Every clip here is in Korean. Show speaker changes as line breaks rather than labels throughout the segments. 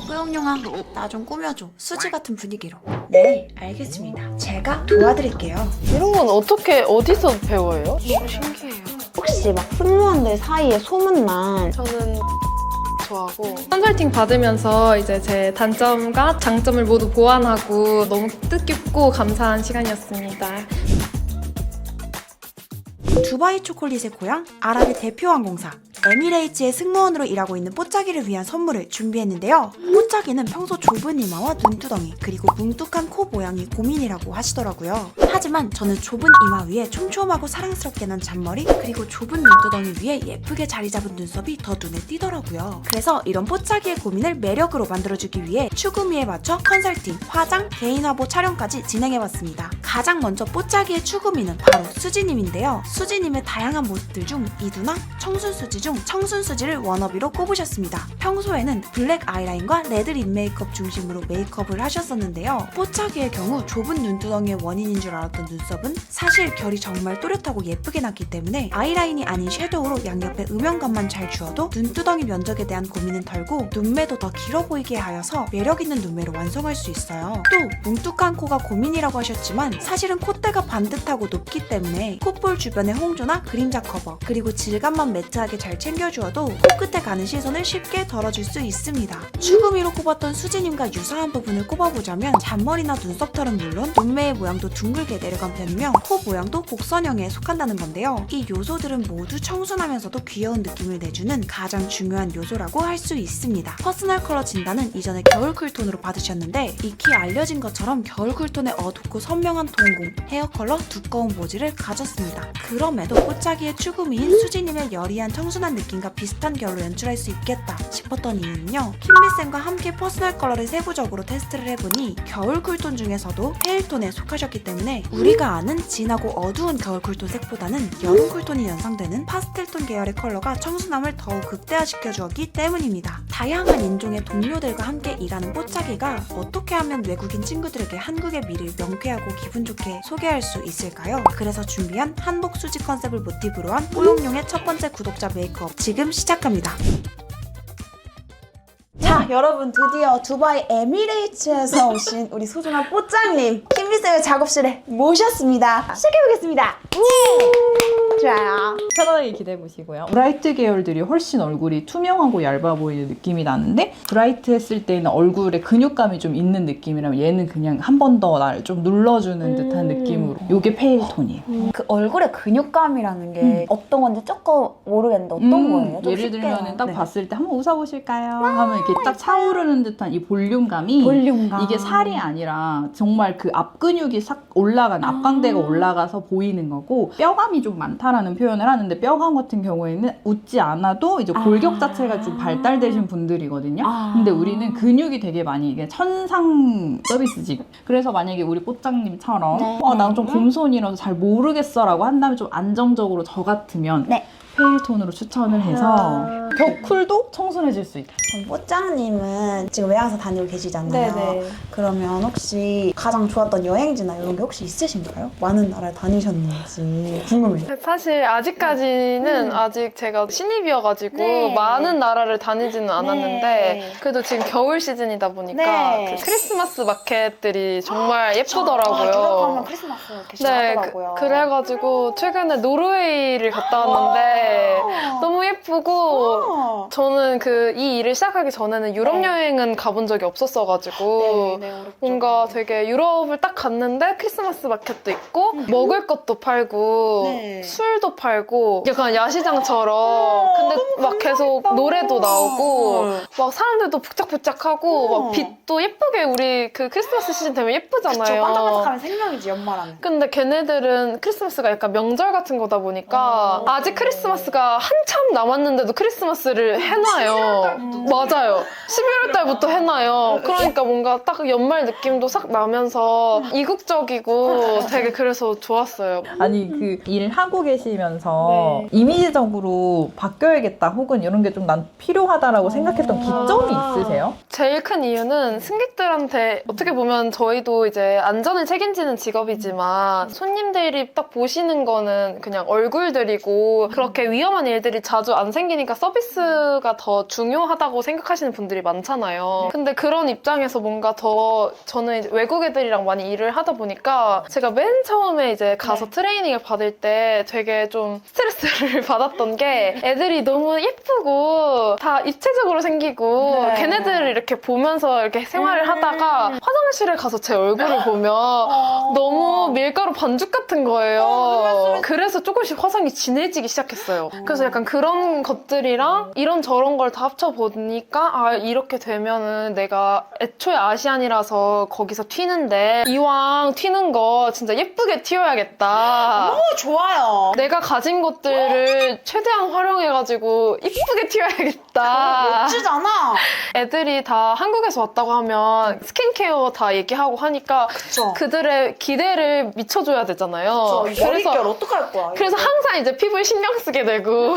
꾸용용아, 나 좀 꾸며줘. 수지 같은 분위기로. 네, 알겠습니다. 제가 도와드릴게요.
이런 건 어떻게 어디서 배워요? 신기해요.
혹시 막 승무원들 사이에 소문난
저는 좋아하고 컨설팅 받으면서 이제 제 단점과 장점을 모두 보완하고 너무 뜻깊고 감사한 시간이었습니다.
두바이 초콜릿의 고향 아랍의 대표 항공사 에미레이츠의 승무원으로 일하고 있는 뽀짝이를 위한 선물을 준비했는데요. 뽀짝이는 평소 좁은 이마와 눈두덩이 그리고 뭉툭한 코 모양이 고민이라고 하시더라고요. 하지만 저는 좁은 이마 위에 촘촘하고 사랑스럽게 난 잔머리 그리고 좁은 눈두덩이 위에 예쁘게 자리 잡은 눈썹이 더 눈에 띄더라고요. 그래서 이런 뽀짝이의 고민을 매력으로 만들어주기 위해 추구미에 맞춰 컨설팅, 화장, 개인 화보 촬영까지 진행해봤습니다. 가장 먼저 뽀짝이의 추구미는 바로 수지님인데요. 수지님의 다양한 모습들 중 이 누나, 청순수지 중 청순수지를 워너비로 꼽으셨습니다. 평소에는 블랙 아이라인과 레드 립 메이크업 중심으로 메이크업을 하셨었는데요. 뽀짝이의 경우 좁은 눈두덩이의 원인인 줄 알았던 눈썹은 사실 결이 정말 또렷하고 예쁘게 났기 때문에 아이라인이 아닌 섀도우로 양옆에 음영감만 잘 주어도 눈두덩이 면적에 대한 고민은 덜고 눈매도 더 길어 보이게 하여서 매력있는 눈매로 완성할 수 있어요. 또 뭉툭한 코가 고민이라고 하셨지만 사실은 콧대가 반듯하고 높기 때문에 콧볼 주변의 홍조나 그림자 커버 그리고 질감만 매트하게 잘 챙겨주어도 코끝에 가는 시선을 쉽게 덜어줄 수 있습니다. 추구미로 꼽았던 수지님과 유사한 부분을 꼽아보자면 잔머리나 눈썹털은 물론 눈매의 모양도 둥글게 내려간 편이며 코 모양도 곡선형에 속한다는 건데요. 이 요소들은 모두 청순하면서도 귀여운 느낌을 내주는 가장 중요한 요소라고 할 수 있습니다. 퍼스널 컬러 진단은 이전에 겨울 쿨톤으로 받으셨는데 익히 알려진 것처럼 겨울 쿨톤의 어둡고 선명한 동공, 헤어 컬러, 두꺼운 모지를 가졌습니다. 그럼에도 뽀짝이의 추구미인 수지님의 여리한 청순한 느낌과 비슷한 결로 연출할 수 있겠다 싶었던 이유는요. 킴미쌤과 함께 퍼스널 컬러를 세부적으로 테스트를 해보니 겨울 쿨톤 중에서도 페일톤에 속하셨기 때문에 우리가 아는 진하고 어두운 겨울 쿨톤 색보다는 여름 쿨톤이 연상되는 파스텔톤 계열의 컬러가 청순함을 더욱 극대화시켜 주었기 때문입니다. 다양한 인종의 동료들과 함께 일하는 뽀짝이가 어떻게 하면 외국인 친구들에게 한국의 미를 명쾌하고 기분 좋게 소개할 수 있을까요? 그래서 준비한 한복 수지 컨셉을 모티브로 한 뽀용용의 첫 번째 구독자 메이크업 지금 시작합니다.
자, 여러분 드디어 두바이 에미레이츠에서 오신 우리 소중한 뽀짝님 킴미쌤의 작업실에 모셨습니다. 시작해보겠습니다. 좋아요.
편안하게 기대해보시고요. 브라이트 계열들이 훨씬 얼굴이 투명하고 얇아 보이는 느낌이 나는데 브라이트 했을 때는 얼굴에 근육감이 좀 있는 느낌이라면 얘는 그냥 한 번 더 날 좀 눌러주는 듯한 느낌으로 이게 페일 톤이에요.
그 얼굴에 근육감이라는 게 어떤 건지 조금 모르겠는데 어떤 거예요? 좀
예를
쉽게
들면 딱
네.
봤을 때 한번 웃어보실까요? 하면 이렇게 딱 차오르는 듯한 이 볼륨감이
볼륨감.
이게 살이 아니라 정말 그 앞 근육이 싹 올라간 앞광대가 올라가서 보이는 거고 뼈감이 좀 많다라는 표현을 하는데 뼈감 같은 경우에는 웃지 않아도 이제 골격 자체가 좀 발달되신 분들이거든요. 근데 우리는 근육이 되게 많이 이게 천상 서비스직. 그래서 만약에 우리 뽀짝님처럼
네.
난 좀 곰손이라서 잘 모르겠어 라고 한다면 좀 안정적으로 저 같으면
네.
페일톤으로 추천을 해서 격쿨도 청순해질 수 있다.
그럼 뽀짝님은 지금 외항사 다니고 계시잖아요.
네네.
그러면 혹시 가장 좋았던 여행지나 이런 게 혹시 있으신가요? 많은 나라를 다니셨는지 궁금해요.
사실 아직까지는 아직 제가 신입이어가지고
네.
많은 나라를 다니지는 않았는데
네.
그래도 지금 겨울 시즌이다 보니까
네.
그 크리스마스 마켓들이 정말
유럽
예쁘더라고요.
가면 크리스마스 이렇게 시작하더라고요.
그래가지고 최근에 노르웨이를 갔다 왔는데 너무 예쁘고 저는 이 일을 시작하기 전에는 유럽 여행은 가본 적이 없었어가지고 뭔가 되게 유럽을 딱 갔는데 크리스마스 마켓도 있고 먹을 것도 팔고
네.
술도 팔고 약간 야시장처럼 근데 막 계속 노래도 나오고 막 사람들도 북적북적하고 막 빛도 예쁘게 우리 그 크리스마스 시즌 되면 예쁘잖아요.
그쵸, 반짝반짝하면 생명이지 연말하면.
근데 걔네들은 크리스마스가 약간 명절 같은 거다 보니까 아직 크리스마스가 한참 남았는데도 크리스마스를 해놔요. 맞아요. 11월 달부터 해놔요. 그러니까 뭔가 딱 연말 느낌도 싹 나면서 이국적이고 되게 그래서 좋았어요.
아니 그 일을 하고 계시면서 이미지적으로 바뀌어야겠다 혹은 이런 게 좀 난 필요하다라고 생각했던 기점이 있으세요?
제일 큰 이유는 승객들한테 어떻게 보면 저희도 이제 안전을 책임지는 직업이지만 손님들이 딱 보시는 거는 그냥 얼굴들이고 그렇게 그렇게 위험한 일들이 자주 안 생기니까 서비스가 더 중요하다고 생각하시는 분들이 많잖아요. 근데 그런 입장에서 뭔가 더 저는 이제 외국 애들이랑 많이 일을 하다 보니까 제가 맨 처음에 이제 가서 트레이닝을 받을 때 되게 좀 스트레스를 받았던 게 애들이 너무 예쁘고 다 입체적으로 생기고 걔네들을 이렇게 보면서 이렇게 생활을 하다가 화장실에 가서 제 얼굴을 보면 너무 밀가루 반죽 같은 거예요. 그래서 조금씩 화장이 진해지기 시작했어요. 그래서 약간 그런 것들이랑 이런저런 걸 다 합쳐보니까 아 이렇게 되면은 내가 애초에 아시안이라서 거기서 튀는데 이왕 튀는 거 진짜 예쁘게 튀어야겠다.
좋아요.
내가 가진 것들을 최대한 활용해가지고 이쁘게 튀어야겠다.
멋지잖아.
애들이 다 한국에서 왔다고 하면 스킨케어 다 얘기하고 하니까
그쵸.
그들의 기대를 미쳐줘야 되잖아요.
머릿결 어떡할 거야?
그래서 항상 이제 피부에 신경 쓰게 되고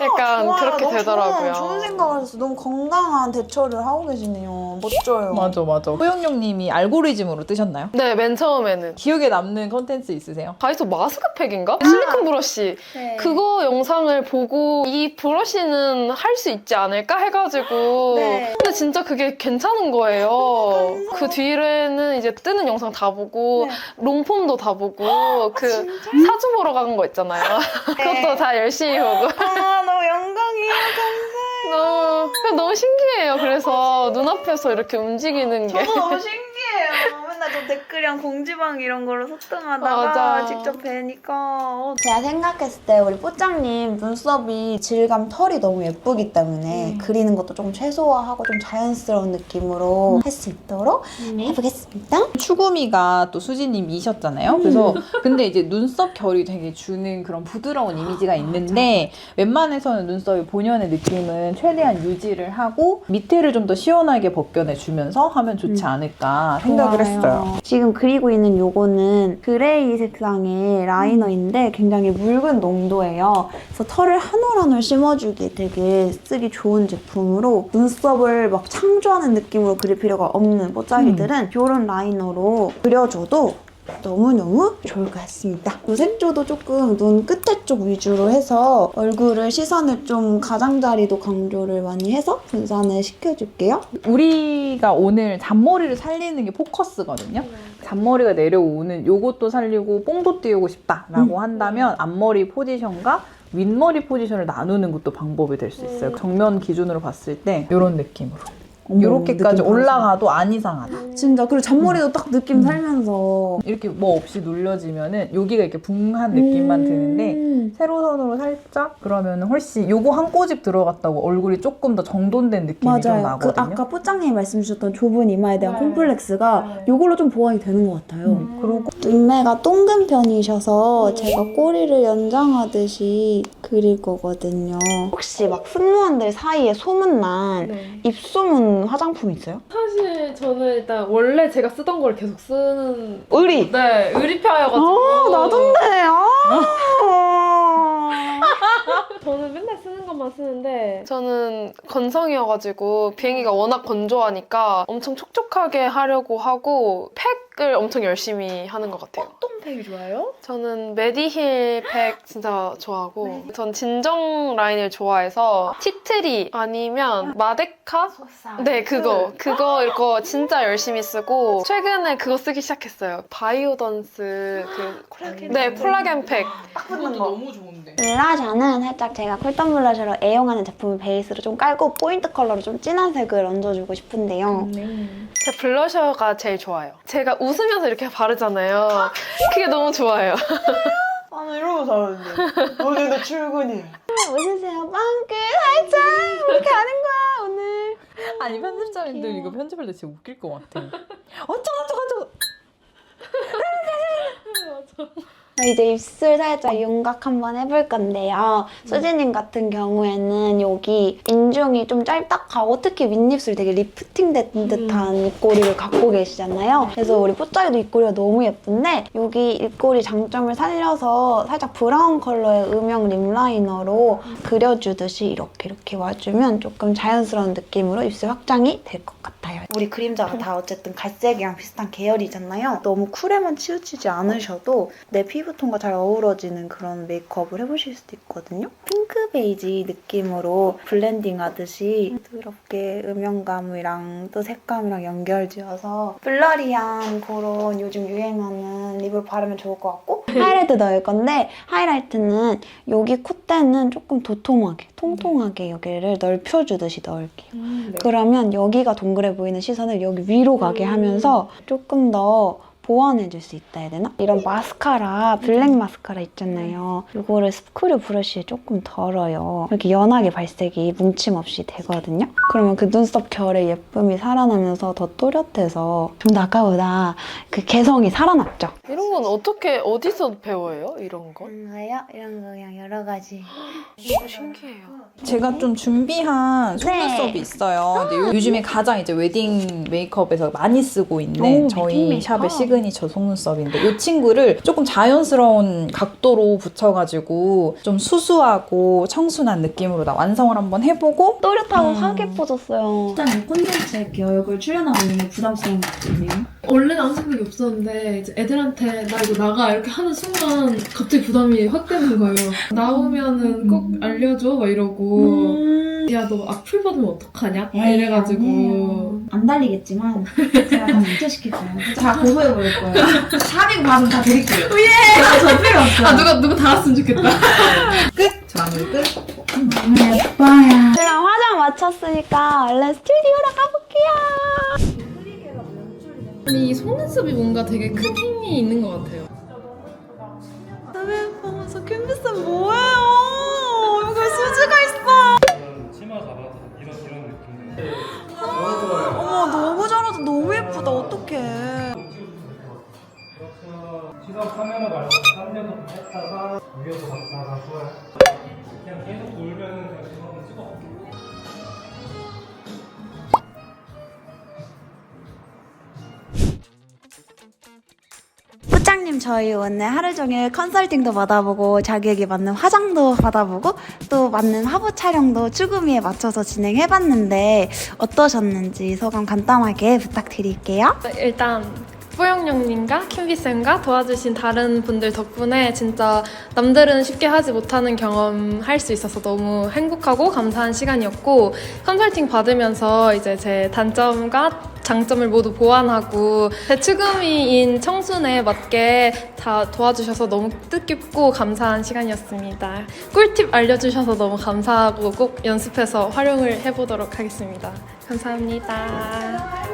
약간
좋아요.
그렇게
너무
되더라고요.
좋은 생각을 했어. 너무 건강한 대처를 하고 계시네요. 멋져요.
맞아. 호영용님이 알고리즘으로 뜨셨나요?
네, 맨 처음에는
기억에 남는 컨텐츠 있으세요?
다이소 마스크팩인가? 실리콘 브러쉬
네.
그거 영상을 보고 이 브러쉬는 할 수 있지 않을까 해가지고
네.
근데 진짜 그게 괜찮은 거예요. 그 뒤에는 이제 뜨는 영상 다 보고 롱폼도 다 보고 그 사주 보러 간 거 있잖아요. 그것도 다 열심히 보고
아, 너무 영광이에요.
너무 신기해요. 그래서 눈앞에서 이렇게 움직이는 게
저도 너무 신기해요. 맨날 저 댓글이랑 공지방 이런 걸로 소통하다가
맞아.
직접 뵈니까 제가 생각했을 때 우리 뽀짱님 눈썹이 질감 털이 너무 예쁘기 때문에 그리는 것도 좀 최소화하고 좀 자연스러운 느낌으로 할 수 있도록 해보겠습니다.
추구미가 또 수지님이셨잖아요. 그래서 근데 이제 눈썹 결이 되게 주는 그런 부드러운 이미지가 있는데 웬만해서는 눈썹의 본연의 느낌은 최대한 유지를 하고 밑에를 좀 더 시원하게 벗겨내주면서 하면 좋지 않을까 생각을 했어요.
지금 그리고 있는 요거는 그레이 색상의 라이너인데 굉장히 묽은 농도예요. 그래서 털을 한 올 한 올 심어주기에 되게 쓰기 좋은 제품으로 눈썹을 막 창조하는 느낌으로 그릴 필요가 없는 뽀짝이들은 이런 라이너로 그려줘도 너무너무 좋을 것 같습니다. 이 색조도 조금 눈 끝에 쪽 위주로 해서 얼굴을 시선을 좀 가장자리도 강조를 많이 해서 분산을 시켜줄게요.
우리가 오늘 잔머리를 살리는 게 포커스거든요. 잔머리가 내려오는 요것도 살리고 뽕도 띄우고 싶다라고 한다면 앞머리 포지션과 윗머리 포지션을 나누는 것도 방법이 될 수 있어요. 정면 기준으로 봤을 때 이런 느낌으로. 이렇게까지
느낌
올라가도 안 이상하다.
진짜 그리고 잔머리도 딱 느낌 살면서
이렇게 뭐 없이 눌려지면은 여기가 이렇게 붕한 느낌만 드는데 세로선으로 살짝 그러면 훨씬 요거 한 꼬집 들어갔다고 얼굴이 조금 더 정돈된 느낌이 좀
맞아요. 그
나거든요.
아까 뽀짱님이 말씀 주셨던 좁은 이마에 대한 콤플렉스가 이걸로 좀 보완이 되는 것 같아요.
그리고
눈매가 동근 편이셔서 제가 꼬리를 연장하듯이 그릴 거거든요. 혹시 막 승무원들 사이에 소문난 입소문 화장품 있어요?
사실 저는 일단 원래 제가 쓰던 걸 계속 쓰는
의리!
네, 의리파여가지고
나도인데!
저는 맨날 쓰는 것만 쓰는데 저는 건성이어가지고 비행기가 워낙 건조하니까 엄청 촉촉하게 하려고 하고 팩을 엄청 열심히 하는 것 같아요.
어떤 팩이 좋아요?
저는 메디힐 팩 진짜 좋아하고 전 진정 라인을 좋아해서 티트리 아니면 마데카? 네, 그거 이거 진짜 열심히 쓰고 최근에 그거 쓰기 시작했어요. 바이오던스 그 콜라겐? 네, 콜라겐 팩.
그것도 너무 좋은데.
블러셔는 살짝 제가 쿨톤 블러셔로 애용하는 제품을 베이스로 좀 깔고 포인트 컬러로 좀 진한 색을 얹어주고 싶은데요.
제 블러셔가 제일 좋아요. 제가 웃으면서 이렇게 바르잖아요. 그게 너무 좋아요.
나 이러고 잘하는데. 오늘도 출근이에요. 웃으세요. 빵끝 살짝 이렇게 하는 거야 오늘.
아니 편집자님들 이거 편집할 때 진짜 웃길 것 같아. 어쩌고
이제 입술 살짝 윤곽 한번 해볼 건데요. 수지님 같은 경우에는 여기 인중이 좀 짤딱하고 특히 윗입술 되게 리프팅 된 듯한 입꼬리를 갖고 계시잖아요. 그래서 우리 뽀짝이도 입꼬리가 너무 예쁜데 여기 입꼬리 장점을 살려서 살짝 브라운 컬러의 음영 립 라이너로 그려주듯이 이렇게 와주면 조금 자연스러운 느낌으로 입술 확장이 될 것 같아요. 같아요. 우리 그림자가 다 어쨌든 갈색이랑 비슷한 계열이잖아요. 너무 쿨에만 치우치지 않으셔도 내 피부톤과 잘 어우러지는 그런 메이크업을 해보실 수도 있거든요. 핑크 베이지 느낌으로 블렌딩 하듯이 부드럽게 음영감이랑 또 색감이랑 연결지어서 블러리한 그런 요즘 유행하는 립을 바르면 좋을 것 같고 하이라이트 넣을 건데 하이라이트는 여기 콧대는 조금 도톰하게 통통하게 여기를 넓혀주듯이 넣을게요. 그러면 여기가 동그래 보이는 시선을 여기 위로 가게 하면서 조금 더 보완해줄 수 있다 해야 되나? 이런 마스카라, 블랙 마스카라 있잖아요. 이거를 스크류 브러쉬에 조금 덜어요. 이렇게 연하게 발색이 뭉침 없이 되거든요. 그러면 그 눈썹 결의 예쁨이 살아나면서 더 또렷해서 좀 아까보다 그 개성이 살아났죠.
이런 건 어떻게 어디서 배워요? 이런 거?
이거요? 이런 거 그냥 여러 가지.
신기해요.
제가 좀 준비한 속눈썹이
네.
있어요. 근데 요즘에 가장 이제 웨딩 메이크업에서 많이 쓰고 있는
오,
저희
웨딩
샵의
메이크업?
시그니처 속눈썹인데 이 친구를 조금 자연스러운 각도로 붙여가지고 좀 수수하고 청순한 느낌으로 완성을 한번 해보고
또렷하고 하게 뻐졌어요.
일단 이 콘텐츠에 이렇게 얼굴 출연하고 있는 게 부담스러운 것 같네요.
원래는 아무 생각이 없었는데 이제 애들한테 나 이거 나가 이렇게 하는 순간 갑자기 부담이 확 되는 거예요. 나오면은 꼭 알려줘 막 이러고 야 너 악플 받으면 어떡하냐? 이래가지고
안 달리겠지만 제가 다 문제시킬 거예요. 다 고소해버릴 거예요. 샵이고 받으면 다 드릴게요. 예! 저 필요 없어요.
누가 다 왔으면 좋겠다.
끝! 저는 끝!
너무 예뻐요.
제가 화장 마쳤으니까 얼른 스튜디오로 가볼게요.
이 속눈썹이 뭔가 되게 큰 힘이 있는 것 같아요.
보면서 캔비스 뭐예요? 여기 수지가 있어.
치마 잡아서 이런 느낌.
어머 너무 잘하다. 너무 예쁘다. 어떡해.
시선 카메라 말고 딴 데서 했다가 위에서 갔다가 좋아요. 그냥 계속 돌면은 그냥 시선 찍어.
부장님 저희 오늘 하루 종일 컨설팅도 받아보고 자기에게 맞는 화장도 받아보고 또 맞는 화보 촬영도 추구미에 맞춰서 진행해봤는데 어떠셨는지 소감 간단하게 부탁드릴게요.
일단 뽀영영님과 킴비쌤과 도와주신 다른 분들 덕분에 진짜 남들은 쉽게 하지 못하는 경험 할 수 있어서 너무 행복하고 감사한 시간이었고 컨설팅 받으면서 이제 제 단점과 장점을 모두 보완하고 제 추구미인 청순에 맞게 다 도와주셔서 너무 뜻깊고 감사한 시간이었습니다. 꿀팁 알려주셔서 너무 감사하고 꼭 연습해서 활용을 해보도록 하겠습니다. 감사합니다.